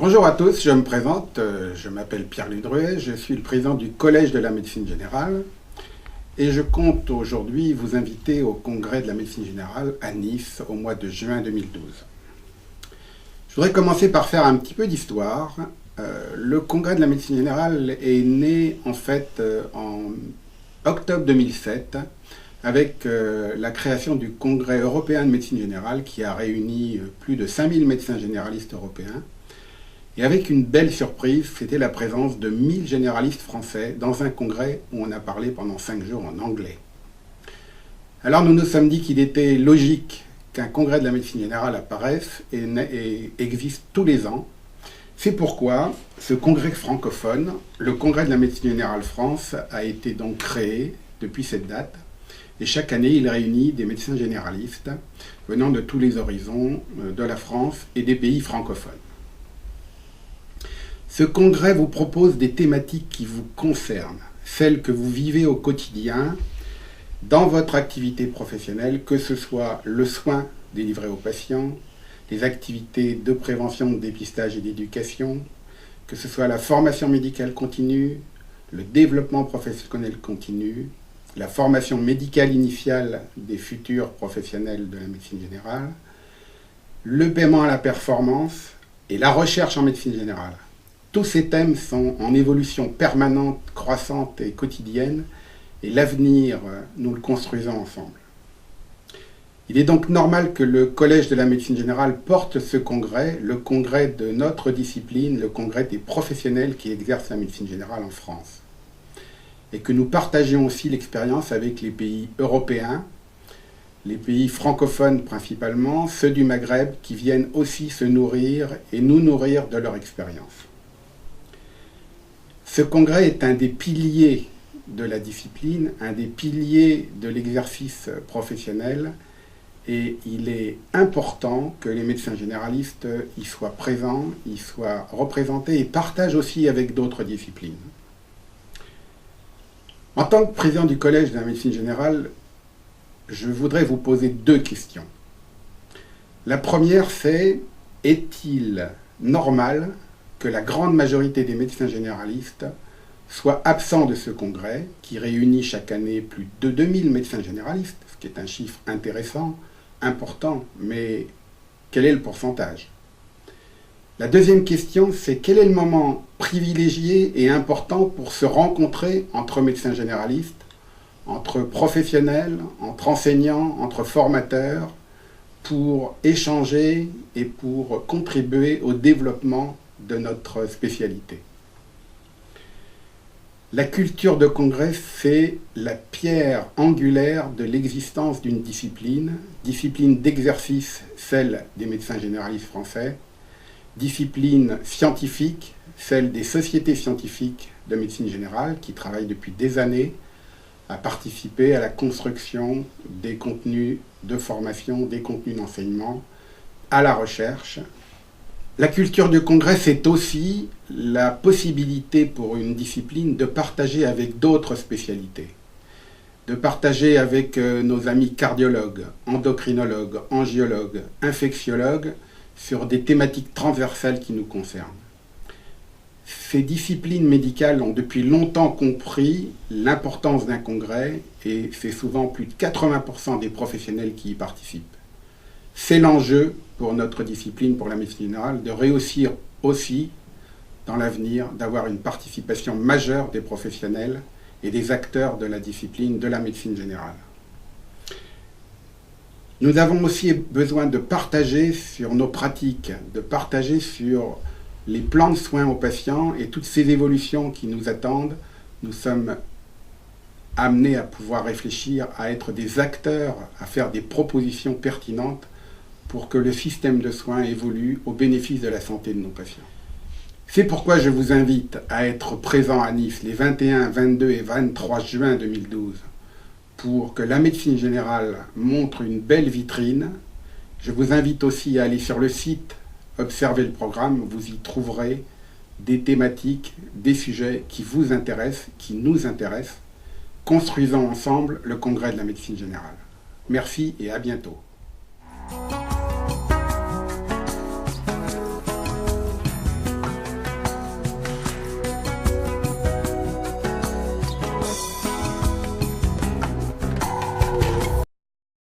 Bonjour à tous, je me présente, je m'appelle Pierre Ludruet, je suis le président du Collège de la médecine générale et je compte aujourd'hui vous inviter au congrès de la médecine générale à Nice au mois de juin 2012. Je voudrais commencer par faire un petit peu d'histoire. Le congrès de la médecine générale est né en fait en octobre 2007 avec la création du congrès européen de médecine générale qui a réuni plus de 5000 médecins généralistes européens. Et avec une belle surprise, c'était la présence de 1000 généralistes français dans un congrès où on a parlé pendant 5 jours en anglais. Alors nous nous sommes dit qu'il était logique qu'un congrès de la médecine générale apparaisse et existe tous les ans. C'est pourquoi ce congrès francophone, le congrès de la médecine générale France, a été donc créé depuis cette date. Et chaque année, il réunit des médecins généralistes venant de tous les horizons de la France et des pays francophones. Ce congrès vous propose des thématiques qui vous concernent, celles que vous vivez au quotidien, dans votre activité professionnelle, que ce soit le soin délivré aux patients, les activités de prévention, de dépistage et d'éducation, que ce soit la formation médicale continue, le développement professionnel continu, la formation médicale initiale des futurs professionnels de la médecine générale, le paiement à la performance et la recherche en médecine générale. Tous ces thèmes sont en évolution permanente, croissante et quotidienne, et l'avenir, nous le construisons ensemble. Il est donc normal que le Collège de la médecine générale porte ce congrès, le congrès de notre discipline, le congrès des professionnels qui exercent la médecine générale en France. Et que nous partagions aussi l'expérience avec les pays européens, les pays francophones principalement, ceux du Maghreb, qui viennent aussi se nourrir et nous nourrir de leur expérience. Ce congrès est un des piliers de la discipline, un des piliers de l'exercice professionnel, et il est important que les médecins généralistes y soient présents, y soient représentés et partagent aussi avec d'autres disciplines. En tant que président du Collège de la médecine générale, je voudrais vous poser deux questions. La première, c'est: est-il normal que la grande majorité des médecins généralistes soient absents de ce congrès, qui réunit chaque année plus de 2000 médecins généralistes, ce qui est un chiffre intéressant, important, mais quel est le pourcentage? La deuxième question, c'est: quel est le moment privilégié et important pour se rencontrer entre médecins généralistes, entre professionnels, entre enseignants, entre formateurs, pour échanger et pour contribuer au développement de notre spécialité? La culture de congrès, c'est la pierre angulaire de l'existence d'une discipline d'exercice, celle des médecins généralistes français, discipline scientifique, celle des sociétés scientifiques de médecine générale qui travaillent depuis des années à participer à la construction des contenus de formation, des contenus d'enseignement, à la recherche. La culture du congrès, c'est aussi la possibilité pour une discipline de partager avec d'autres spécialités, de partager avec nos amis cardiologues, endocrinologues, angiologues, infectiologues, sur des thématiques transversales qui nous concernent. Ces disciplines médicales ont depuis longtemps compris l'importance d'un congrès et c'est souvent plus de 80% des professionnels qui y participent. C'est l'enjeu pour notre discipline, pour la médecine générale, de réussir aussi, dans l'avenir, d'avoir une participation majeure des professionnels et des acteurs de la discipline de la médecine générale. Nous avons aussi besoin de partager sur nos pratiques, de partager sur les plans de soins aux patients et toutes ces évolutions qui nous attendent. Nous sommes amenés à pouvoir réfléchir, à être des acteurs, à faire des propositions pertinentes pour que le système de soins évolue au bénéfice de la santé de nos patients. C'est pourquoi je vous invite à être présents à Nice les 21, 22 et 23 juin 2012 pour que la médecine générale montre une belle vitrine. Je vous invite aussi à aller sur le site, observer le programme, vous y trouverez des thématiques, des sujets qui vous intéressent, qui nous intéressent. Construisons ensemble le congrès de la médecine générale. Merci et à bientôt.